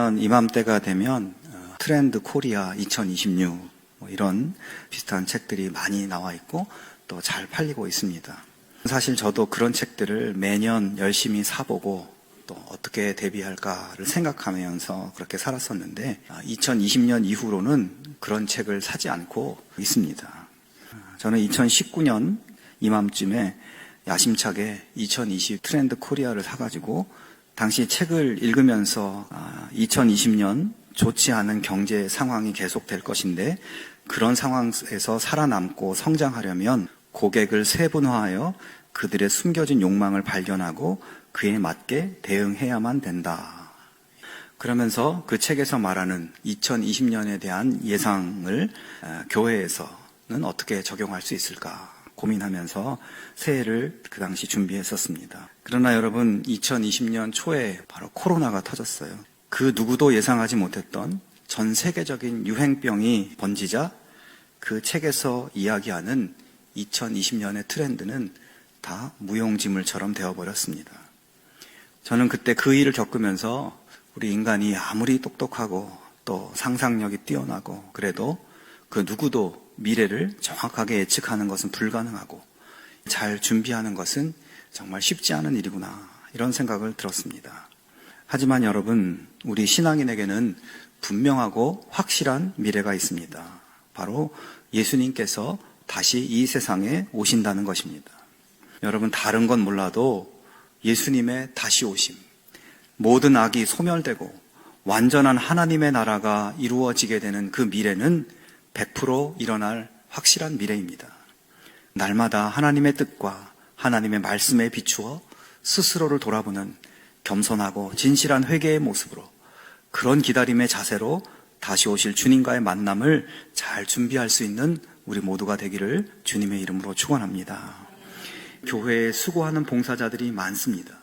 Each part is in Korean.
매년 이맘때가 되면 트렌드 코리아 2026 이런 비슷한 책들이 많이 나와 있고 또 잘 팔리고 있습니다. 사실 저도 그런 책들을 매년 열심히 사보고 또 어떻게 대비할까를 생각하면서 그렇게 살았었는데 2020년 이후로는 그런 책을 사지 않고 있습니다. 저는 2019년 이맘쯤에 야심차게 2020 트렌드 코리아를 사가지고 당시 책을 읽으면서 2020년 좋지 않은 경제 상황이 계속될 것인데 그런 상황에서 살아남고 성장하려면 고객을 세분화하여 그들의 숨겨진 욕망을 발견하고 그에 맞게 대응해야만 된다. 그러면서 그 책에서 말하는 2020년에 대한 예상을 교회에서는 어떻게 적용할 수 있을까 고민하면서 새해를 그 당시 준비했었습니다. 그러나 여러분 2020년 초에 바로 코로나가 터졌어요. 그 누구도 예상하지 못했던 전 세계적인 유행병이 번지자 그 책에서 이야기하는 2020년의 트렌드는 다 무용지물처럼 되어버렸습니다. 저는 그때 그 일을 겪으면서 우리 인간이 아무리 똑똑하고 또 상상력이 뛰어나고 그래도 그 누구도 미래를 정확하게 예측하는 것은 불가능하고 잘 준비하는 것은 정말 쉽지 않은 일이구나 이런 생각을 들었습니다. 하지만 여러분 우리 신앙인에게는 분명하고 확실한 미래가 있습니다. 바로 예수님께서 다시 이 세상에 오신다는 것입니다. 여러분 다른 건 몰라도 예수님의 다시 오심, 모든 악이 소멸되고 완전한 하나님의 나라가 이루어지게 되는 그 미래는 100% 일어날 확실한 미래입니다. 날마다 하나님의 뜻과 하나님의 말씀에 비추어 스스로를 돌아보는 겸손하고 진실한 회개의 모습으로 그런 기다림의 자세로 다시 오실 주님과의 만남을 잘 준비할 수 있는 우리 모두가 되기를 주님의 이름으로 축원합니다. 교회에 수고하는 봉사자들이 많습니다.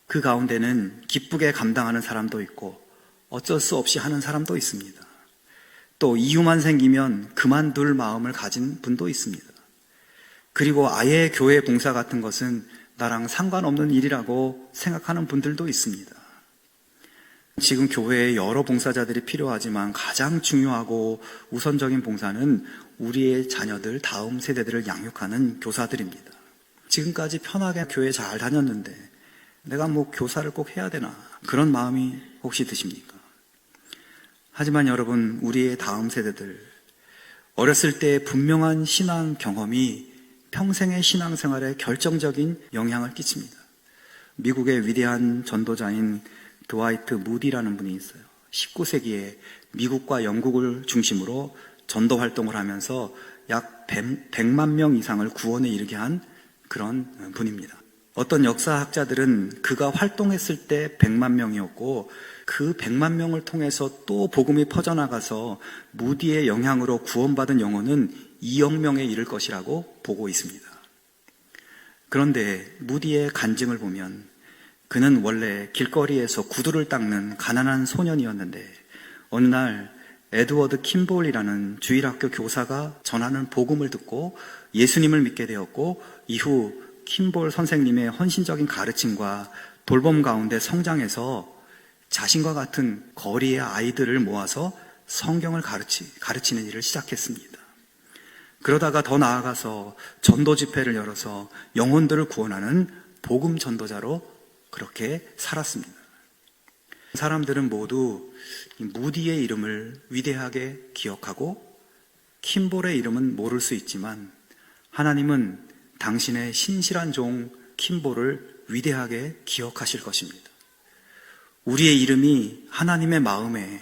그 가운데는 기쁘게 감당하는 사람도 있고 어쩔 수 없이 하는 사람도 있습니다. 또 이유만 생기면 그만둘 마음을 가진 분도 있습니다. 그리고 아예 교회 봉사 같은 것은 나랑 상관없는 일이라고 생각하는 분들도 있습니다. 지금 교회에 여러 봉사자들이 필요하지만 가장 중요하고 우선적인 봉사는 우리의 자녀들, 다음 세대들을 양육하는 교사들입니다. 지금까지 편하게 교회 잘 다녔는데 내가 교사를 꼭 해야 되나 그런 마음이 혹시 드십니까? 하지만 여러분 우리의 다음 세대들 어렸을 때 분명한 신앙 경험이 평생의 신앙생활에 결정적인 영향을 끼칩니다. 미국의 위대한 전도자인 드와이트 무디라는 분이 있어요. 19세기에 미국과 영국을 중심으로 전도 활동을 하면서 약 100만 명 이상을 구원에 이르게 한 그런 분입니다. 어떤 역사학자들은 그가 활동했을 때 100만 명이었고 그 100만 명을 통해서 또 복음이 퍼져나가서 무디의 영향으로 구원받은 영혼은 2억 명에 이를 것이라고 보고 있습니다. 그런데 무디의 간증을 보면 그는 원래 길거리에서 구두를 닦는 가난한 소년이었는데 어느 날 에드워드 킴볼이라는 주일학교 교사가 전하는 복음을 듣고 예수님을 믿게 되었고 이후 킴볼 선생님의 헌신적인 가르침과 돌봄 가운데 성장해서 자신과 같은 거리의 아이들을 모아서 성경을 가르치는 일을 시작했습니다. 그러다가 더 나아가서 전도 집회를 열어서 영혼들을 구원하는 복음 전도자로 그렇게 살았습니다. 사람들은 모두 무디의 이름을 위대하게 기억하고 킴볼의 이름은 모를 수 있지만 하나님은 당신의 신실한 종 킴볼을 위대하게 기억하실 것입니다. 우리의 이름이 하나님의 마음에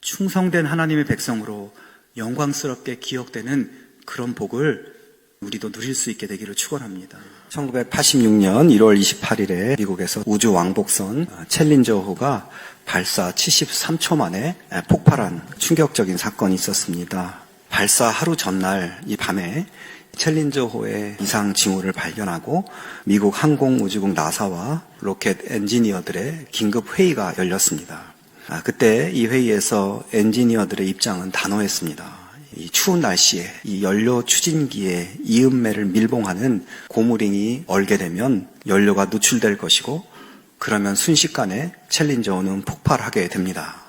충성된 하나님의 백성으로 영광스럽게 기억되는 그런 복을 우리도 누릴 수 있게 되기를 축원합니다. 1986년 1월 28일에 미국에서 우주 왕복선 챌린저호가 발사 73초 만에 폭발한 충격적인 사건이 있었습니다. 발사 하루 전날 이 밤에 챌린저호의 이상 징후를 발견하고 미국 항공우주국 나사와 로켓 엔지니어들의 긴급 회의가 열렸습니다. 그때 이 회의에서 엔지니어들의 입장은 단호했습니다. 이 추운 날씨에 이 연료 추진기에 이음매를 밀봉하는 고무링이 얼게 되면 연료가 누출될 것이고 그러면 순식간에 챌린저호는 폭발하게 됩니다.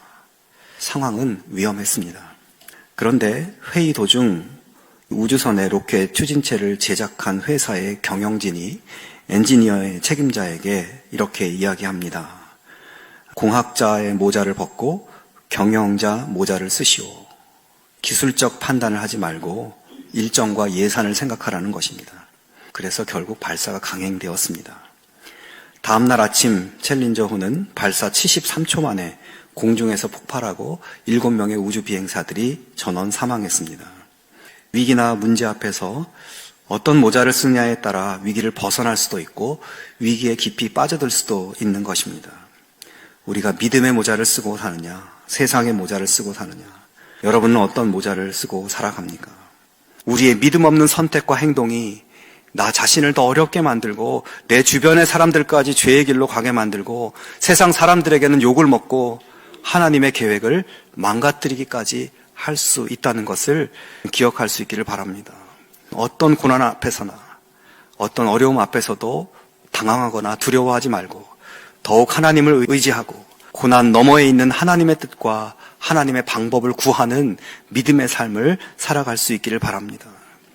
상황은 위험했습니다. 그런데 회의 도중 우주선의 로켓 추진체를 제작한 회사의 경영진이 엔지니어의 책임자에게 이렇게 이야기합니다. 공학자의 모자를 벗고 경영자 모자를 쓰시오. 기술적 판단을 하지 말고 일정과 예산을 생각하라는 것입니다. 그래서 결국 발사가 강행되었습니다. 다음날 아침 챌린저9는 발사 73초 만에 공중에서 폭발하고 7명의 우주 비행사들이 전원 사망했습니다. 위기나 문제 앞에서 어떤 모자를 쓰느냐에 따라 위기를 벗어날 수도 있고 위기에 깊이 빠져들 수도 있는 것입니다. 우리가 믿음의 모자를 쓰고 사느냐, 세상의 모자를 쓰고 사느냐, 여러분은 어떤 모자를 쓰고 살아갑니까? 우리의 믿음 없는 선택과 행동이 나 자신을 더 어렵게 만들고 내 주변의 사람들까지 죄의 길로 가게 만들고 세상 사람들에게는 욕을 먹고 하나님의 계획을 망가뜨리기까지 할 수 있다는 것을 기억할 수 있기를 바랍니다. 어떤 고난 앞에서나 어떤 어려움 앞에서도 당황하거나 두려워하지 말고 더욱 하나님을 의지하고 고난 너머에 있는 하나님의 뜻과 하나님의 방법을 구하는 믿음의 삶을 살아갈 수 있기를 바랍니다.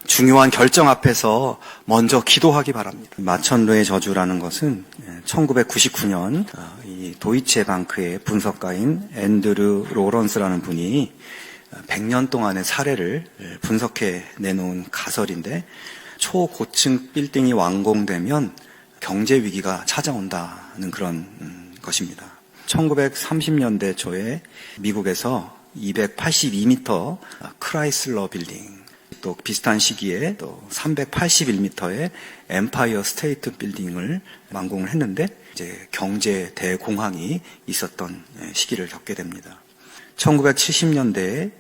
중요한 결정 앞에서 먼저 기도하기 바랍니다. 마천루의 저주라는 것은 1999년 이 도이체방크의 분석가인 앤드류 로런스라는 분이 100년 동안의 사례를 분석해 내놓은 가설인데, 초고층 빌딩이 완공되면 경제 위기가 찾아온다는 그런 것입니다. 1930년대 초에 미국에서 282m 크라이슬러 빌딩, 또 비슷한 시기에 또 381m의 엠파이어 스테이트 빌딩을 완공을 했는데 이제 경제 대공황이 있었던 시기를 겪게 됩니다. 1970년대에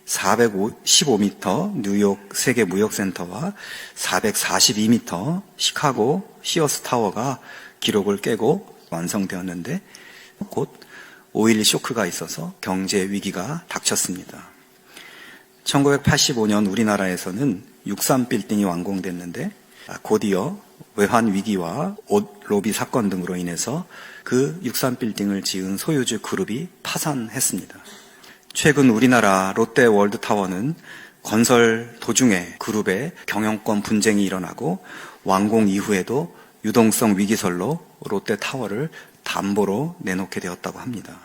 415m 뉴욕 세계 무역센터와 442m 시카고 시어스 타워가 기록을 깨고 완성되었는데 곧 5.12 쇼크가 있어서 경제 위기가 닥쳤습니다. 1985년 우리나라에서는 63 빌딩이 완공됐는데 곧이어 외환 위기와 옷 로비 사건 등으로 인해서 그 63 빌딩을 지은 소유주 그룹이 파산했습니다. 최근 우리나라 롯데 월드타워는 건설 도중에 그룹의 경영권 분쟁이 일어나고 완공 이후에도 유동성 위기설로 롯데타워를 담보로 내놓게 되었다고 합니다.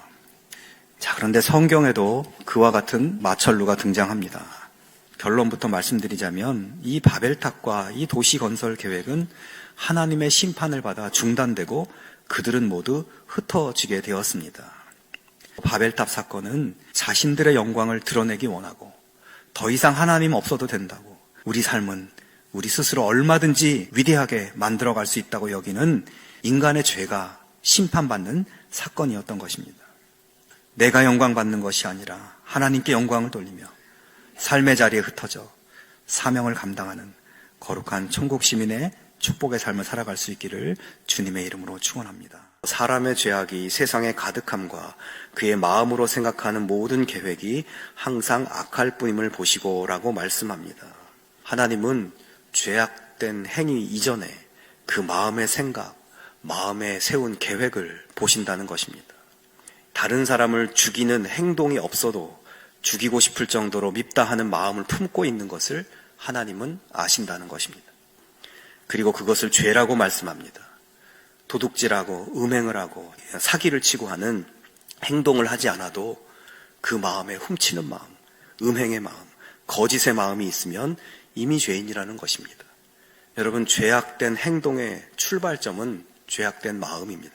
자, 그런데 성경에도 그와 같은 마천루가 등장합니다. 결론부터 말씀드리자면 이 바벨탑과 이 도시 건설 계획은 하나님의 심판을 받아 중단되고 그들은 모두 흩어지게 되었습니다. 바벨탑 사건은 자신들의 영광을 드러내기 원하고 더 이상 하나님 없어도 된다고, 우리 삶은 우리 스스로 얼마든지 위대하게 만들어갈 수 있다고 여기는 인간의 죄가 심판받는 사건이었던 것입니다. 내가 영광 받는 것이 아니라 하나님께 영광을 돌리며 삶의 자리에 흩어져 사명을 감당하는 거룩한 천국 시민의 축복의 삶을 살아갈 수 있기를 주님의 이름으로 축원합니다. 사람의 죄악이 세상에 가득함과 그의 마음으로 생각하는 모든 계획이 항상 악할 뿐임을 보시고 라고 말씀합니다. 하나님은 죄악된 행위 이전에 그 마음의 생각, 마음에 세운 계획을 보신다는 것입니다. 다른 사람을 죽이는 행동이 없어도 죽이고 싶을 정도로 밉다 하는 마음을 품고 있는 것을 하나님은 아신다는 것입니다. 그리고 그것을 죄라고 말씀합니다. 도둑질하고 음행을 하고 사기를 치고 하는 행동을 하지 않아도 그 마음에 훔치는 마음, 음행의 마음, 거짓의 마음이 있으면 이미 죄인이라는 것입니다. 여러분, 죄악된 행동의 출발점은 죄악된 마음입니다.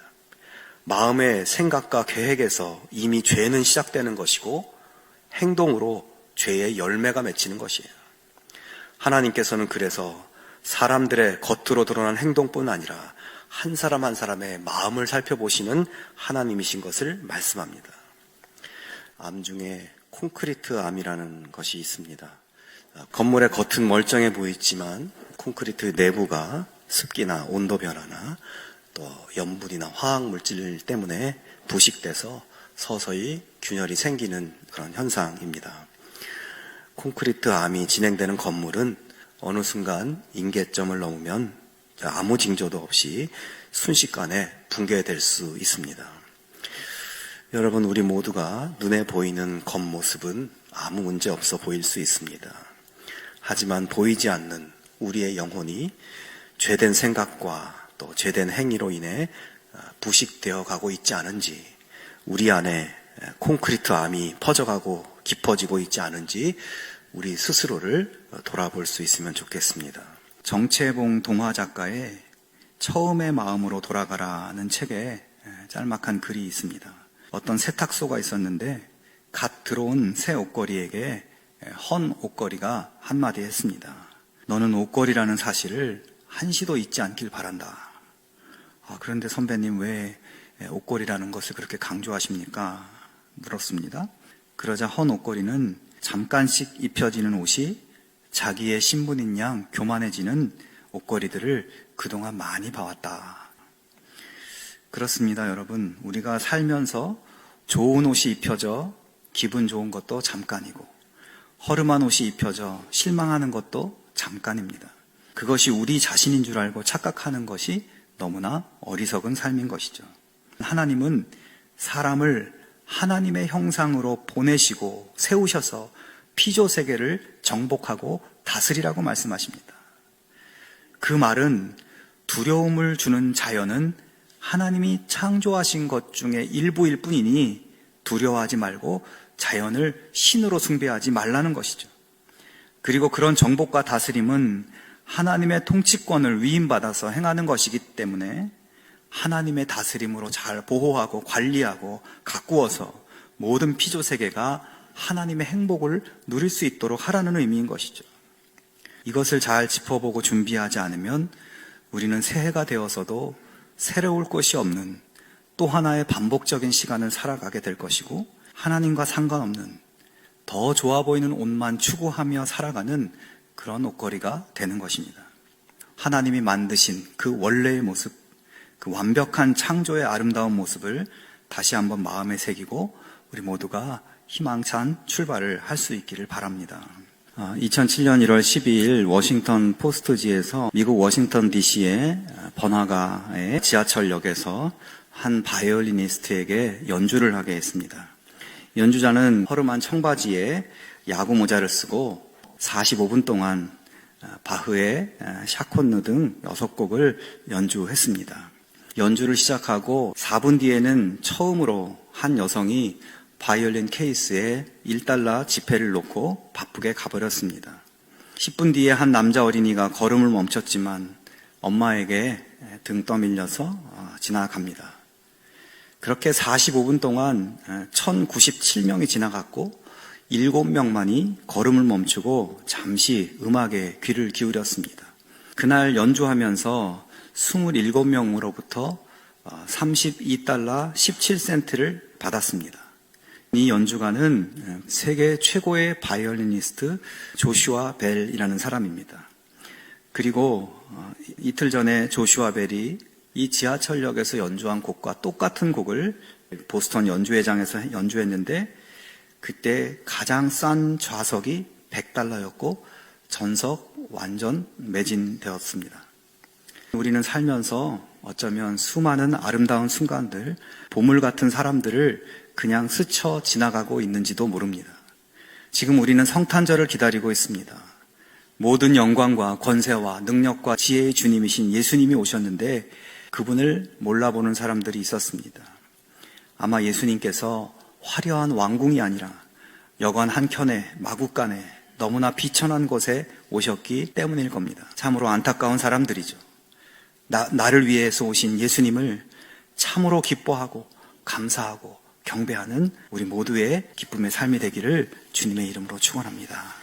마음의 생각과 계획에서 이미 죄는 시작되는 것이고 행동으로 죄의 열매가 맺히는 것이에요. 하나님께서는 그래서 사람들의 겉으로 드러난 행동뿐 아니라 한 사람 한 사람의 마음을 살펴보시는 하나님이신 것을 말씀합니다. 암 중에 콘크리트 암이라는 것이 있습니다. 건물의 겉은 멀쩡해 보이지만 콘크리트 내부가 습기나 온도 변화나 또 염분이나 화학 물질 때문에 부식돼서 서서히 균열이 생기는 그런 현상입니다. 콘크리트 암이 진행되는 건물은 어느 순간 임계점을 넘으면 아무 징조도 없이 순식간에 붕괴될 수 있습니다. 여러분, 우리 모두가 눈에 보이는 겉모습은 아무 문제 없어 보일 수 있습니다. 하지만 보이지 않는 우리의 영혼이 죄된 생각과 또 죄된 행위로 인해 부식되어 가고 있지 않은지, 우리 안에 콘크리트 암이 퍼져가고 깊어지고 있지 않은지 우리 스스로를 돌아볼 수 있으면 좋겠습니다. 정채봉 동화 작가의 처음의 마음으로 돌아가라는 책에 짤막한 글이 있습니다. 어떤 세탁소가 있었는데 갓 들어온 새 옷걸이에게 헌 옷걸이가 한마디 했습니다. 너는 옷걸이라는 사실을 한시도 잊지 않길 바란다. 그런데 선배님 왜 옷걸이라는 것을 그렇게 강조하십니까? 물었습니다. 그러자 헌 옷걸이는 잠깐씩 입혀지는 옷이 자기의 신분인 양 교만해지는 옷걸이들을 그동안 많이 봐왔다. 그렇습니다, 여러분. 우리가 살면서 좋은 옷이 입혀져 기분 좋은 것도 잠깐이고, 허름한 옷이 입혀져 실망하는 것도 잠깐입니다. 그것이 우리 자신인 줄 알고 착각하는 것이 너무나 어리석은 삶인 것이죠. 하나님은 사람을 하나님의 형상으로 보내시고 세우셔서 피조세계를 정복하고 다스리라고 말씀하십니다. 그 말은 두려움을 주는 자연은 하나님이 창조하신 것 중에 일부일 뿐이니 두려워하지 말고 자연을 신으로 숭배하지 말라는 것이죠. 그리고 그런 정복과 다스림은 하나님의 통치권을 위임받아서 행하는 것이기 때문에 하나님의 다스림으로 잘 보호하고 관리하고 가꾸어서 모든 피조세계가 하나님의 행복을 누릴 수 있도록 하라는 의미인 것이죠. 이것을 잘 짚어보고 준비하지 않으면 우리는 새해가 되어서도 새로울 것이 없는 또 하나의 반복적인 시간을 살아가게 될 것이고, 하나님과 상관없는 더 좋아 보이는 옷만 추구하며 살아가는 그런 옷걸이가 되는 것입니다. 하나님이 만드신 그 원래의 모습, 그 완벽한 창조의 아름다운 모습을 다시 한번 마음에 새기고 우리 모두가 희망찬 출발을 할 수 있기를 바랍니다. 2007년 1월 12일 워싱턴 포스트지에서 미국 워싱턴 DC의 번화가의 지하철역에서 한 바이올리니스트에게 연주를 하게 했습니다. 연주자는 허름한 청바지에 야구 모자를 쓰고 45분 동안 바흐의 샤콘느 등 6곡을 연주했습니다. 연주를 시작하고 4분 뒤에는 처음으로 한 여성이 바이올린 케이스에 $1 지폐를 놓고 바쁘게 가버렸습니다. 10분 뒤에 한 남자 어린이가 걸음을 멈췄지만 엄마에게 등 떠밀려서 지나갑니다. 그렇게 45분 동안 1097명이 지나갔고 7명만이 걸음을 멈추고 잠시 음악에 귀를 기울였습니다. 그날 연주하면서 27명으로부터 $32 17센트를 받았습니다. 이 연주가는 세계 최고의 바이올리니스트 조슈아 벨이라는 사람입니다. 그리고 이틀 전에 조슈아 벨이 이 지하철역에서 연주한 곡과 똑같은 곡을 보스턴 연주회장에서 연주했는데 그때 가장 싼 좌석이 $100였고 전석 완전 매진되었습니다. 우리는 살면서 어쩌면 수많은 아름다운 순간들, 보물 같은 사람들을 그냥 스쳐 지나가고 있는지도 모릅니다. 지금 우리는 성탄절을 기다리고 있습니다. 모든 영광과 권세와 능력과 지혜의 주님이신 예수님이 오셨는데 그분을 몰라보는 사람들이 있었습니다. 아마 예수님께서 화려한 왕궁이 아니라 여관 한켠에 마구간에 너무나 비천한 곳에 오셨기 때문일 겁니다. 참으로 안타까운 사람들이죠. 나를 위해서 오신 예수님을 참으로 기뻐하고 감사하고 경배하는 우리 모두의 기쁨의 삶이 되기를 주님의 이름으로 축원합니다.